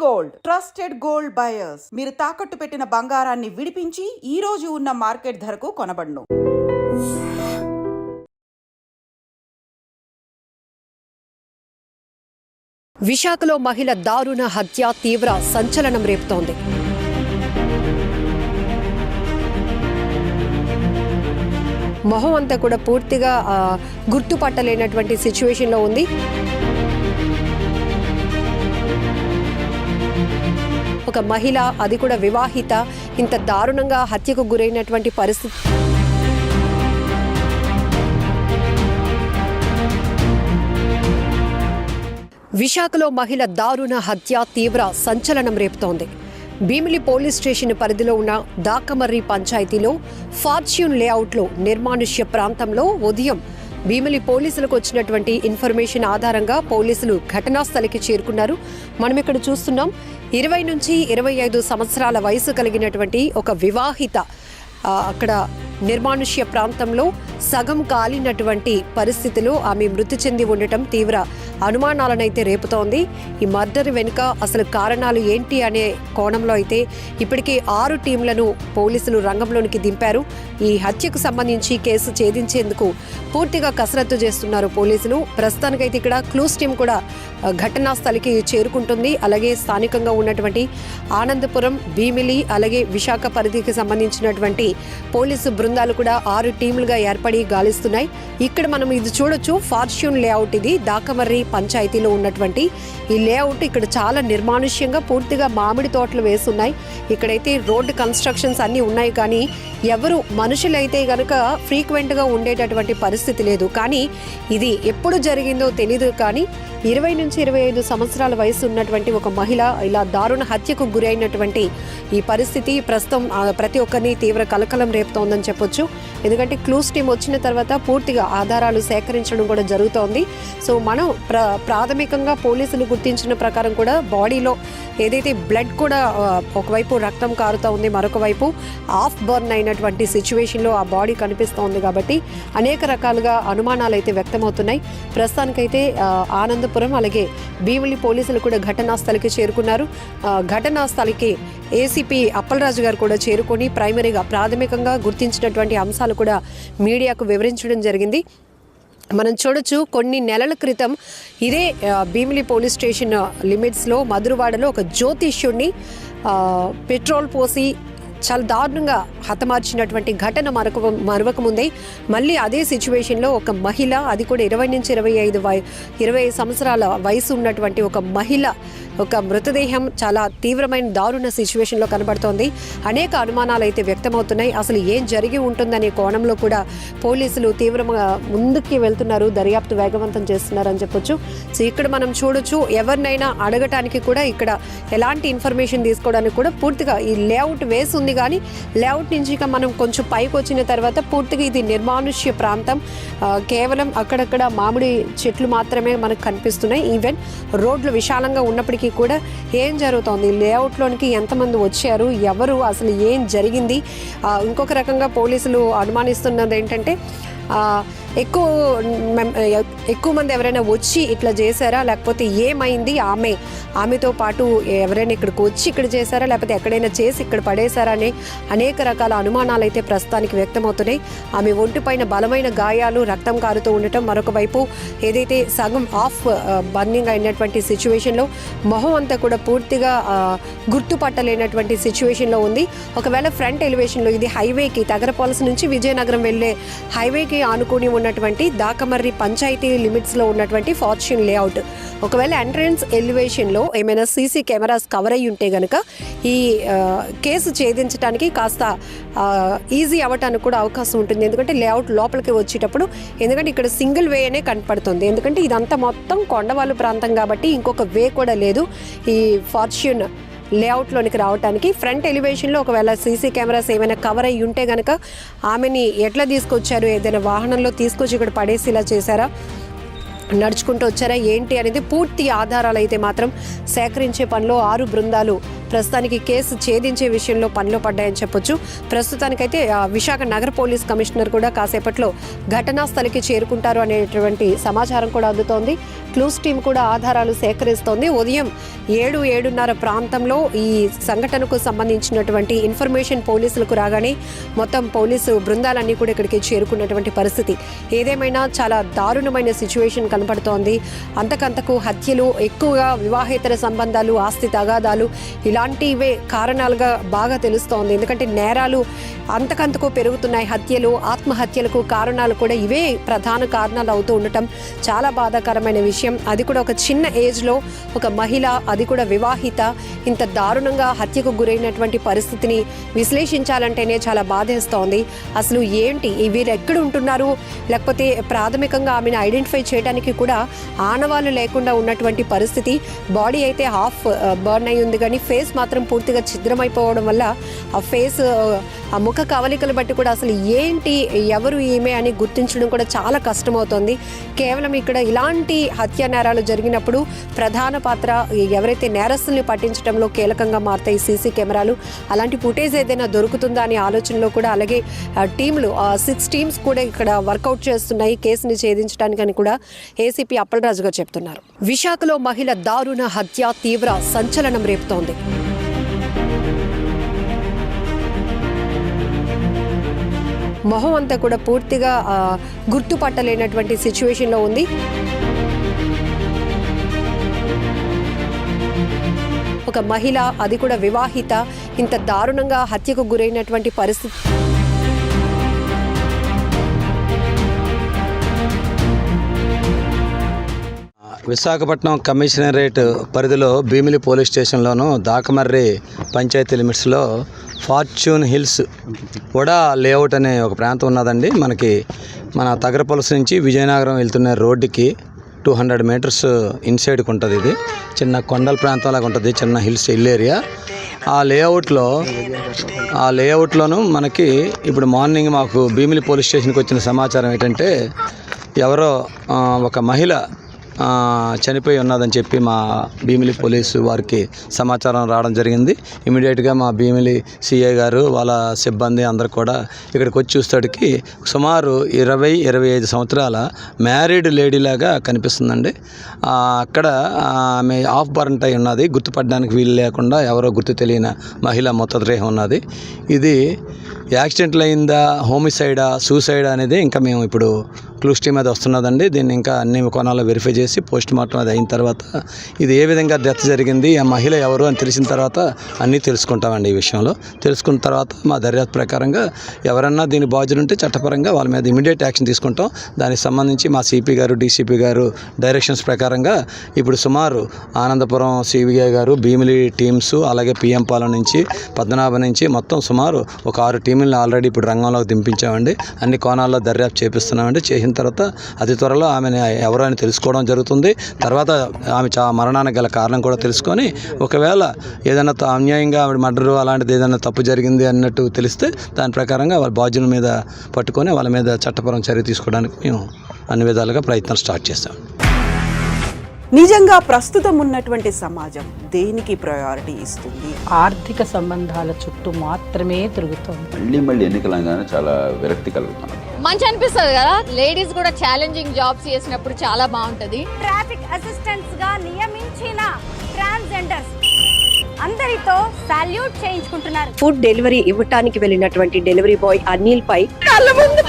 Gold trusted gold buyers. మీరు తాకట్టు పెట్టిన బంగారాన్ని విడిపించి ఈ రోజు ఉన్న మార్కెట్ ధరకు కొనబడును. విశాఖలో మహిళ దారుణ హత్య తీవ్ర సంచలనం రేపుతోంది. మొహం అంతా కూడా పూర్తిగా గుర్తుపట్టలేనటువంటి సిచ్యువేషన్లో ఉంది. ఒక మహిళ, అది కూడా వివాహిత, ఇంత దారుణంగా హత్యకు గురైనటువంటి పరిస్థితి. విశాఖలో మహిళ దారుణ హత్య తీవ్ర సంచలనం రేపుతోంది. భీమిలి పోలీస్ స్టేషన్ పరిధిలో ఉన్న దాకమర్రి పంచాయతీలో ఫార్చ్యూన్ లేఅవుట్లో నిర్మానుష్య ప్రాంతంలో ఉదయం భీమిలి పోలీసులకు వచ్చినటువంటి ఇన్ఫర్మేషన్ ఆధారంగా పోలీసులు ఘటనా స్థలికి చేరుకున్నారు. మనం ఇక్కడ చూస్తున్నాం 20 నుంచి 25 సంవత్సరాల వయసు కలిగినటువంటి ఒక వివాహిత అక్కడ నిర్మానుష్య ప్రాంతంలో సగం కాలినటువంటి పరిస్థితిలో ఆమె మృతి చెంది ఉండటం తీవ్ర అనుమానాలనైతే రేపుతోంది. ఈ మర్డర్ వెనుక అసలు కారణాలు ఏంటి అనే కోణంలో అయితే ఇప్పటికీ 6 టీంలను పోలీసులు రంగంలోనికి దింపారు. ఈ హత్యకు సంబంధించి కేసు ఛేదించేందుకు పూర్తిగా కసరత్తు చేస్తున్నారు పోలీసులు. ప్రస్తుతానికైతే ఇక్కడ క్లూస్ టీం కూడా ఘటనా స్థలికి చేరుకుంటుంది. అలాగే స్థానికంగా ఉన్నటువంటి ఆనందపురం, భీమిలి, అలాగే విశాఖ పరిధికి సంబంధించినటువంటి పోలీసు బృందాలు కూడా 6 టీములుగా ఏర్పడి గాలిస్తున్నాయి. ఇక్కడ మనం ఇది చూడొచ్చు, ఫార్చ్యూన్ లేఅవుట్. ఇది దాకమర్రి పంచాయతీలో ఉన్నటువంటి ఈ లేఅవుట్. ఇక్కడ చాలా నిర్మానుష్యంగా పూర్తిగా మామిడి తోటలు వేస్తున్నాయి. ఇక్కడైతే రోడ్డు కన్స్ట్రక్షన్స్ అన్నీ ఉన్నాయి, కానీ ఎవరు మనుషులైతే గనక ఫ్రీక్వెంట్గా ఉండేటటువంటి పరిస్థితి లేదు. కానీ ఇది ఎప్పుడు జరిగిందో తెలీదు. కానీ 20 నుంచి 25 సంవత్సరాల వయసు ఉన్నటువంటి ఒక మహిళ ఇలా దారుణ హత్యకు గురైనటువంటి ఈ పరిస్థితి ప్రస్తుతం ప్రతి ఒక్కరిని తీవ్ర కలకలం రేపుతోందని చెప్పొచ్చు. ఎందుకంటే క్లూస్ టీం వచ్చిన తర్వాత పూర్తిగా ఆధారాలు సేకరించడం కూడా జరుగుతోంది. సో మనం ప్రాథమికంగా పోలీసులు గుర్తించిన ప్రకారం కూడా బాడీలో ఏదైతే బ్లడ్ కూడా ఒకవైపు రక్తం కారుతూ ఉంది, మరొక వైపు ఆఫ్ బర్న్ అయినటువంటి సిచ్యువేషన్లో ఆ బాడీ కనిపిస్తోంది. కాబట్టి అనేక రకాలుగా అనుమానాలు అయితే వ్యక్తమవుతున్నాయి. ప్రస్తుతానికైతే ఆనందపురం అలాగే భీమిలి పోలీసులు కూడా ఘటనా స్థలికి చేరుకున్నారు. ఘటనా స్థలికి ఏసీపీ అప్పలరాజు గారు కూడా చేరుకొని ప్రైమరీగా ప్రాథమికంగా గుర్తించినటువంటి అంశాలు కూడా మీడియాకు వివరించడం జరిగింది. మనం చూడొచ్చు, కొన్ని నెలల క్రితం ఇదే భీమిలి పోలీస్ స్టేషన్ లిమిట్స్లో మధురవాడలో ఒక జ్యోతిష్యుడిని పెట్రోల్ పోసి చాలా దారుణంగా హతమార్చినటువంటి ఘటన మరొక ముందే మళ్ళీ అదే సిచ్యువేషన్లో ఒక మహిళ, అది కూడా 20 నుంచి 25 సంవత్సరాల వయసు ఉన్నటువంటి ఒక మహిళ ఒక మృతదేహం చాలా తీవ్రమైన దారుణ సిచ్యువేషన్లో కనబడుతోంది. అనేక అనుమానాలు అయితే వ్యక్తమవుతున్నాయి. అసలు ఏం జరిగి ఉంటుందనే కోణంలో కూడా పోలీసులు తీవ్రంగా ముందుకి వెళ్తున్నారు, దర్యాప్తు వేగవంతం చేస్తున్నారని చెప్పొచ్చు. సో ఇక్కడ మనం చూడొచ్చు, ఎవరినైనా అడగటానికి కూడా ఇక్కడ ఎలాంటి ఇన్ఫర్మేషన్ తీసుకోవడానికి కూడా పూర్తిగా ఈ లేఅవుట్ వేసి ఉంది. కానీ లేఅవుట్ నుంచి ఇక మనం కొంచెం పైకి వచ్చిన తర్వాత పూర్తిగా ఇది నిర్మానుష్య ప్రాంతం. కేవలం అక్కడక్కడ మామిడి చెట్లు మాత్రమే మనకు కనిపిస్తున్నాయి. ఈవెన్ రోడ్లు విశాలంగా ఉన్నప్పటికీ కూడా ఏం జరుగుతోంది, లేఅవుట్లోనికి ఎంతమంది వచ్చారు, ఎవరు, అసలు ఏం జరిగింది. ఇంకొక రకంగా పోలీసులు అనుమానిస్తున్నది ఏంటంటే ఎక్కువ మంది ఎవరైనా వచ్చి ఇట్లా చేశారా, లేకపోతే ఏమైంది, ఆమెతో పాటు ఎవరైనా ఇక్కడికి వచ్చి ఇక్కడ చేశారా, లేకపోతే ఎక్కడైనా చేసి ఇక్కడ పడేశారా అనే అనేక రకాల అనుమానాలు అయితే ప్రస్తుతానికి వ్యక్తమవుతున్నాయి. ఆమె ఒంటిపైన బలమైన గాయాలు, రక్తం కారుతూ ఉండటం, మరొక వైపు ఏదైతే సగం ఆఫ్ బర్నింగ్ అయినటువంటి సిచ్యువేషన్లో మొహం అంతా కూడా పూర్తిగా గుర్తుపట్టలేనటువంటి సిచ్యువేషన్లో ఉంది. ఒకవేళ ఫ్రంట్ ఎలివేషన్లో ఇది హైవేకి, తగరపాలస్ నుంచి విజయనగరం వెళ్ళే హైవేకి ఆనుకుని ఉన్నటువంటి దాకమర్రి పంచాయతీ లిమిట్స్లో ఉన్నటువంటి ఫార్చ్యూన్ లేఅవుట్. ఒకవేళ ఎంట్రన్స్ ఎలివేషన్లో ఏమైనా సీసీ కెమెరాస్ కవర్ అయ్యి ఉంటే కనుక ఈ కేసు ఛేదించడానికి కాస్త ఈజీ అవ్వటానికి కూడా అవకాశం ఉంటుంది. ఎందుకంటే లేఅవుట్ లోపలికి వచ్చేటప్పుడు, ఎందుకంటే ఇక్కడ సింగిల్ వే అనే కనపడుతుంది. ఎందుకంటే ఇదంతా మొత్తం కొండవాళ్ళు ప్రాంతం కాబట్టి ఇంకొక వే కూడా లేదు ఈ ఫార్చ్యూన్ లేఅవుట్లోనికి రావడానికి. ఫ్రంట్ ఎలివేషన్లో ఒకవేళ సీసీ కెమెరాస్ ఏమైనా కవర్ అయ్యి ఉంటే కనుక ఆమెని ఎట్లా తీసుకొచ్చారు, ఏదైనా వాహనంలో తీసుకొచ్చి ఇక్కడ పడేసి ఇలా చేశారా, నడుచుకుంటూ వచ్చారా ఏంటి అనేది పూర్తి ఆధారాలు అయితే మాత్రం సేకరించే పనిలో 6 బృందాలు ప్రస్తుతానికి కేసు ఛేదించే విషయంలో పనిలో పడ్డాయని చెప్పొచ్చు. ప్రస్తుతానికైతే విశాఖ నగర పోలీస్ కమిషనర్ కూడా కాసేపట్లో ఘటనా స్థలికి చేరుకుంటారు అనేటువంటి సమాచారం కూడా అందుతోంది. క్లూస్ టీం కూడా ఆధారాలు సేకరిస్తోంది. ఉదయం 7-7:30 ప్రాంతంలో ఈ సంఘటనకు సంబంధించినటువంటి ఇన్ఫర్మేషన్ పోలీసులకు రాగానే మొత్తం పోలీసు బృందాలన్నీ కూడా ఇక్కడికి చేరుకున్నటువంటి పరిస్థితి. ఏదేమైనా చాలా దారుణమైన సిచ్యువేషన్ కనపడుతోంది. అంతకంతకు హత్యలు ఎక్కువగా, వివాహేతర సంబంధాలు, ఆస్తి తగాదాలు ఇలాంటివే కారణాలుగా బాగా తెలుస్తోంది. ఎందుకంటే నేరాలు అంతకంతకు పెరుగుతున్నాయి. హత్యలు, ఆత్మహత్యలకు కారణాలు కూడా ఇవే ప్రధాన కారణాలు అవుతూ ఉండటం చాలా బాధాకరమైన విషయం. అది కూడా ఒక చిన్న ఏజ్లో ఒక మహిళ, అది కూడా వివాహిత, ఇంత దారుణంగా హత్యకు గురైనటువంటి పరిస్థితిని విశ్లేషించాలంటేనే చాలా బాధేస్తోంది. అసలు ఏంటి వీరు ఎక్కడ ఉంటున్నారు, లేకపోతే ప్రాథమికంగా ఆమెను ఐడెంటిఫై చేయడానికి కూడా ఆనవాళ్ళు లేకుండా ఉన్నటువంటి పరిస్థితి. బాడీ అయితే హాఫ్ బర్న్ అయి ఉంది, కానీ ఫేస్ మాత్రం పూర్తిగా ఛిద్రమైపోవడం వల్ల ఆ ఫేస్, ఆ ముఖ కవలికలు బట్టి కూడా అసలు ఏంటి, ఎవరు ఈమె అని గుర్తించడం కూడా చాలా కష్టమవుతోంది. కేవలం ఇక్కడ ఇలాంటి హత్యా నేరాలు జరిగినప్పుడు ప్రధాన పాత్ర ఎవరైతే నేరస్తుల్ని పట్టించడంలో కీలకంగా మారుతాయి సీసీ కెమెరాలు. అలాంటి ఫుటేజ్ ఏదైనా దొరుకుతుందా అనే ఆలోచనలో కూడా, అలాగే టీంలు 6 టీమ్స్ కూడా ఇక్కడ వర్కౌట్ చేస్తున్నాయి కేసుని ఛేదించడానికని కూడా ఏసీపీ అప్పలరాజు గారు చెప్తున్నారు. విశాఖలో మహిళ దారుణ హత్య తీవ్ర సంచలనం రేపుతోంది. మొహం అంతా కూడా పూర్తిగా గుర్తుపట్టలేనటువంటి సిచ్యువేషన్లో ఉంది. ఒక మహిళ, అది కూడా వివాహిత, ఇంత దారుణంగా హత్యకు గురైనటువంటి పరిస్థితి. విశాఖపట్నం కమిషనరేట్ పరిధిలో భీమిలి పోలీస్ స్టేషన్లోను దాకమర్రి పంచాయతీ లిమిట్స్లో ఫార్చ్యూన్ హిల్స్ కూడా లేఅవుట్ అనే ఒక ప్రాంతం ఉన్నదండి. మనకి మన తగరపొలస నుంచి విజయనగరం వెళ్తున్న రోడ్డుకి 200 మీటర్స్ ఇన్సైడ్కి ఉంటుంది. ఇది చిన్న కొండల ప్రాంతం లాగా ఉంటుంది, చిన్న హిల్ ఏరియా. ఆ లేఅవుట్లోను మనకి ఇప్పుడు మార్నింగ్ మాకు భీమిలి పోలీస్ స్టేషన్కి వచ్చిన సమాచారం ఏంటంటే, ఎవరో ఒక మహిళ చనిపోయి ఉన్నదని చెప్పి మా భీమిలి పోలీసు వారికి సమాచారం రావడం జరిగింది. ఇమీడియట్గా మా భీమిలి సిఐ గారు, వాళ్ళ సిబ్బంది అందరు కూడా ఇక్కడికి వచ్చి చూస్తాడికి సుమారు 20-25 సంవత్సరాల మ్యారీడ్ లేడీలాగా కనిపిస్తుందండి. అక్కడ ఆమె ఆఫ్ బర్న్ అయి ఉన్నది, గుర్తుపడడానికి వీలు లేకుండా ఎవరో గుర్తు తెలియని మహిళ మృతదేహం ఉన్నది. ఇది యాక్సిడెంట్లు అయిందా, హోమిసైడా, సూసైడా అనేది ఇంకా మేము ఇప్పుడు క్లూస్ టీమ్ అది వస్తున్నదండి. దీన్ని ఇంకా అన్ని కోణాల్లో వెరిఫై చేసి పోస్ట్ మార్టం అది అయిన తర్వాత ఇది ఏ విధంగా డెత్ జరిగింది, ఆ మహిళ ఎవరు అని తెలిసిన తర్వాత అన్నీ తెలుసుకుంటామండి. ఈ విషయంలో తెలుసుకున్న తర్వాత మా దర్యాప్తు ప్రకారంగా ఎవరన్నా దీని బాధ్యులు ఉంటే చట్టపరంగా వాళ్ళ మీద ఇమీడియట్ యాక్షన్ తీసుకుంటాం. దానికి సంబంధించి మా సిపి గారు, డీసీపీ గారు డైరెక్షన్స్ ప్రకారంగా ఇప్పుడు సుమారు ఆనందపురం సివిఐ గారు, భీమిలి టీమ్స్, అలాగే పిఎం పాలెం నుంచి, పద్మనాభం నుంచి మొత్తం సుమారు ఒక 6 టీములను ఆల్రెడీ ఇప్పుడు రంగంలోకి దింపించామండి. అన్ని కోణాల్లో దర్యాప్తు చేపిస్తున్నామండి. చేసిన తర్వాత అతి త్వరలో ఆమెను ఎవరు అని తెలుసుకోవడం జరుగుతుంది. తర్వాత ఆమె మరణానికి గల కారణం కూడా తెలుసుకొని, ఒకవేళ ఏదైనా అన్యాయంగా ఆవిడ మర్డరు అలాంటిది ఏదైనా తప్పు జరిగింది అన్నట్టు తెలిస్తే దాని ప్రకారంగా వాళ్ళ బాధ్యుల మీద పట్టుకొని వాళ్ళ మీద చట్టపరం చర్య తీసుకోవడానికి మేము అన్ని విధాలుగా ప్రయత్నం స్టార్ట్ చేస్తాం. నిజంగా ప్రస్తుతం ఉన్నటువంటి సమాజం దేనికి ప్రయారిటీ ఇస్తుంది? ఆర్థిక సంబంధాల చుట్టూ మాత్రమే తిరుగుతుంది. మళ్ళీ ఎన్నికలంగానే చాలా విరక్తి కలుగుతాను. మంచి అనిపిస్తుంది కదా, లేడీస్ కూడా ఛాలెంజింగ్ జాబ్స్ చేసినప్పుడు చాలా బాగుంటది. ట్రాఫిక్ అసిస్టెంట్స్ గా నియమించిన ట్రాన్స్జెండర్స్ అందరితో సాల్యూట్ చేయించుకుంటున్నారు. ఫుడ్ డెలివరీ ఇవ్వటానికి వెళ్ళినటువంటి డెలివరీ బాయ్ అనిల్ పై కళ్ళ ముందు